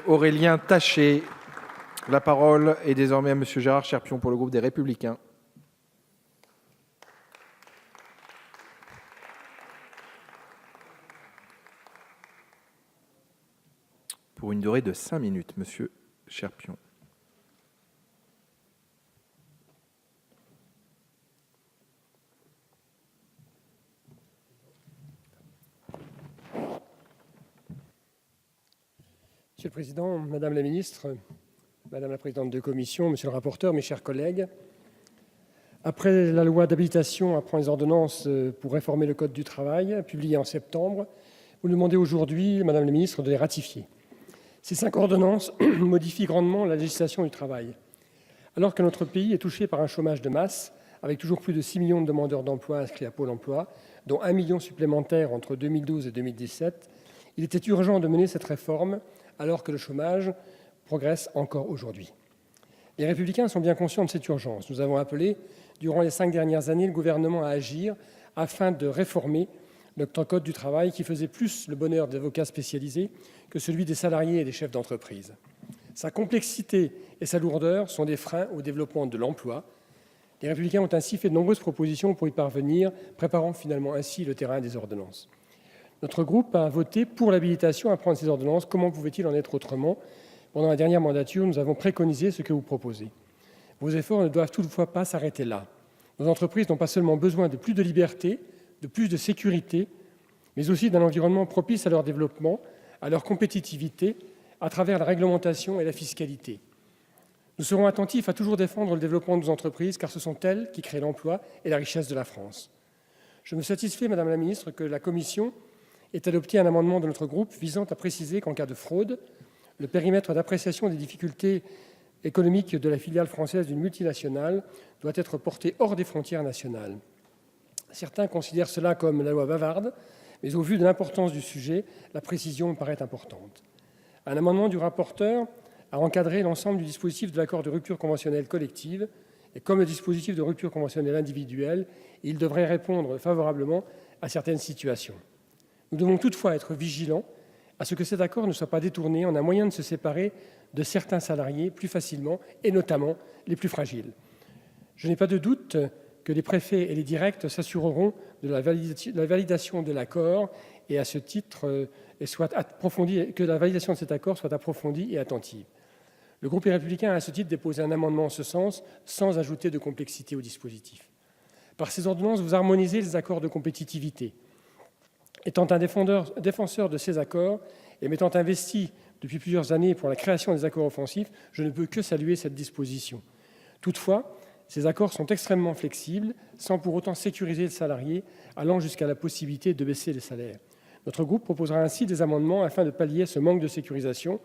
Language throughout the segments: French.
Aurélien Taché. La parole est désormais à Monsieur Gérard Cherpion pour le groupe des Républicains. Pour une durée de 5 minutes, Monsieur Cherpion. Monsieur le Président, Madame la Ministre, Madame la Présidente de Commission, Monsieur le rapporteur, mes chers collègues, après la loi d'habilitation à prendre les ordonnances pour réformer le Code du travail, publiée en septembre, vous nous demandez aujourd'hui, Madame la Ministre, de les ratifier. Ces 5 ordonnances modifient grandement la législation du travail. Alors que notre pays est touché par un chômage de masse, avec toujours plus de 6 millions de demandeurs d'emploi inscrits à Pôle emploi, dont 1 million supplémentaires entre 2012 et 2017, il était urgent de mener cette réforme alors que le chômage progresse encore aujourd'hui. Les Républicains sont bien conscients de cette urgence. Nous avons appelé, durant les 5 dernières années, le gouvernement à agir afin de réformer notre Code du travail qui faisait plus le bonheur des avocats spécialisés que celui des salariés et des chefs d'entreprise. Sa complexité et sa lourdeur sont des freins au développement de l'emploi. Les Républicains ont ainsi fait de nombreuses propositions pour y parvenir, préparant finalement ainsi le terrain des ordonnances. Notre groupe a voté pour l'habilitation à prendre ces ordonnances. Comment pouvait-il en être autrement ? Pendant la dernière mandature, nous avons préconisé ce que vous proposez. Vos efforts ne doivent toutefois pas s'arrêter là. Nos entreprises n'ont pas seulement besoin de plus de liberté, de plus de sécurité, mais aussi d'un environnement propice à leur développement, à leur compétitivité, à travers la réglementation et la fiscalité. Nous serons attentifs à toujours défendre le développement de nos entreprises, car ce sont elles qui créent l'emploi et la richesse de la France. Je me satisfais, Madame la Ministre, que la Commission ait adopté un amendement de notre groupe visant à préciser qu'en cas de fraude, le périmètre d'appréciation des difficultés économiques de la filiale française d'une multinationale doit être porté hors des frontières nationales. Certains considèrent cela comme la loi bavarde, mais au vu de l'importance du sujet, la précision me paraît importante. Un amendement du rapporteur a encadré l'ensemble du dispositif de l'accord de rupture conventionnelle collective, et comme le dispositif de rupture conventionnelle individuelle, il devrait répondre favorablement à certaines situations. Nous devons toutefois être vigilants à ce que cet accord ne soit pas détourné en un moyen de se séparer de certains salariés plus facilement, et notamment les plus fragiles. Je n'ai pas de doute que les préfets et les directs s'assureront de la validation de l'accord et à ce titre que la validation de cet accord soit approfondie et attentive. Le groupe Les Républicains a à ce titre déposé un amendement en ce sens, sans ajouter de complexité au dispositif. Par ces ordonnances, vous harmonisez les accords de compétitivité. Étant un défenseur de ces accords et m'étant investi depuis plusieurs années pour la création des accords offensifs, je ne peux que saluer cette disposition. Toutefois, ces accords sont extrêmement flexibles, sans pour autant sécuriser le salarié, allant jusqu'à la possibilité de baisser les salaires. Notre groupe proposera ainsi des amendements afin de pallier ce manque de sécurisation.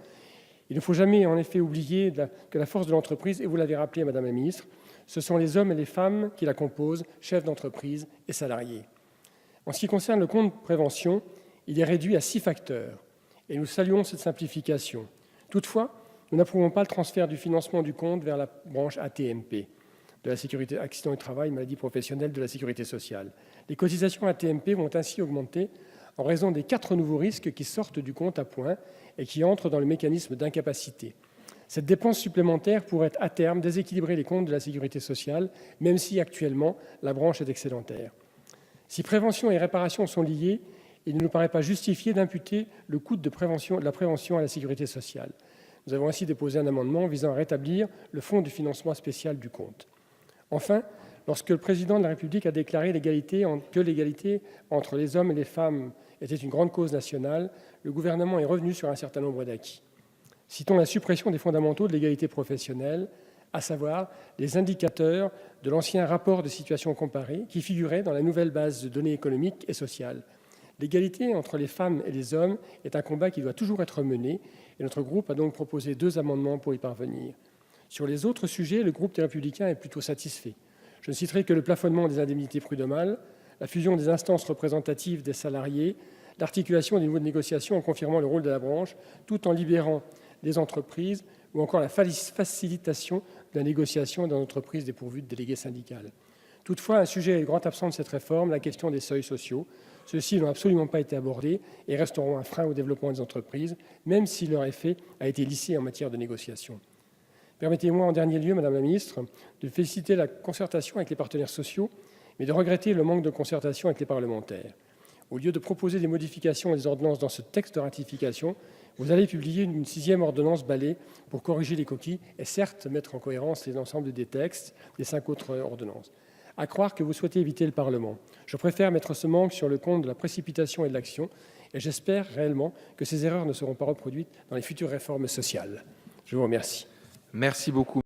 Il ne faut jamais en effet oublier que la force de l'entreprise, et vous l'avez rappelé, Madame la Ministre, ce sont les hommes et les femmes qui la composent, chefs d'entreprise et salariés. En ce qui concerne le compte prévention, il est réduit à 6 facteurs, et nous saluons cette simplification. Toutefois, nous n'approuvons pas le transfert du financement du compte vers la branche AT-MP, de la sécurité accident du travail, maladie professionnelle de la sécurité sociale. Les cotisations AT-MP vont ainsi augmenter en raison des 4 nouveaux risques qui sortent du compte à points et qui entrent dans le mécanisme d'incapacité. Cette dépense supplémentaire pourrait à terme déséquilibrer les comptes de la sécurité sociale, même si actuellement la branche est excédentaire. Si prévention et réparation sont liées, il ne nous paraît pas justifié d'imputer le coût de la prévention à la sécurité sociale. Nous avons ainsi déposé un amendement visant à rétablir le fonds du financement spécial du compte. Enfin, lorsque le président de la République a déclaré que l'égalité entre les hommes et les femmes était une grande cause nationale, le gouvernement est revenu sur un certain nombre d'acquis. Citons la suppression des fondamentaux de l'égalité professionnelle, à savoir les indicateurs de l'ancien rapport de situation comparée qui figurait dans la nouvelle base de données économiques et sociales. L'égalité entre les femmes et les hommes est un combat qui doit toujours être mené et notre groupe a donc proposé 2 amendements pour y parvenir. Sur les autres sujets, le groupe des Républicains est plutôt satisfait. Je ne citerai que le plafonnement des indemnités prud'homales, la fusion des instances représentatives des salariés, l'articulation des niveaux de négociation en confirmant le rôle de la branche, tout en libérant les entreprises, ou encore la facilitation de la négociation dans l'entreprise dépourvue de délégué syndical. Toutefois, un sujet est le grand absent de cette réforme, la question des seuils sociaux. Ceux-ci n'ont absolument pas été abordés et resteront un frein au développement des entreprises, même si leur effet a été lissé en matière de négociation. Permettez-moi en dernier lieu, Madame la Ministre, de féliciter la concertation avec les partenaires sociaux, mais de regretter le manque de concertation avec les parlementaires. Au lieu de proposer des modifications et des ordonnances dans ce texte de ratification, vous allez publier une 6e ordonnance balai pour corriger les coquilles et certes mettre en cohérence l'ensemble des textes des 5 autres ordonnances. À croire que vous souhaitez éviter le Parlement. Je préfère mettre ce manque sur le compte de la précipitation et de l'action, et j'espère réellement que ces erreurs ne seront pas reproduites dans les futures réformes sociales. Je vous remercie. Merci beaucoup.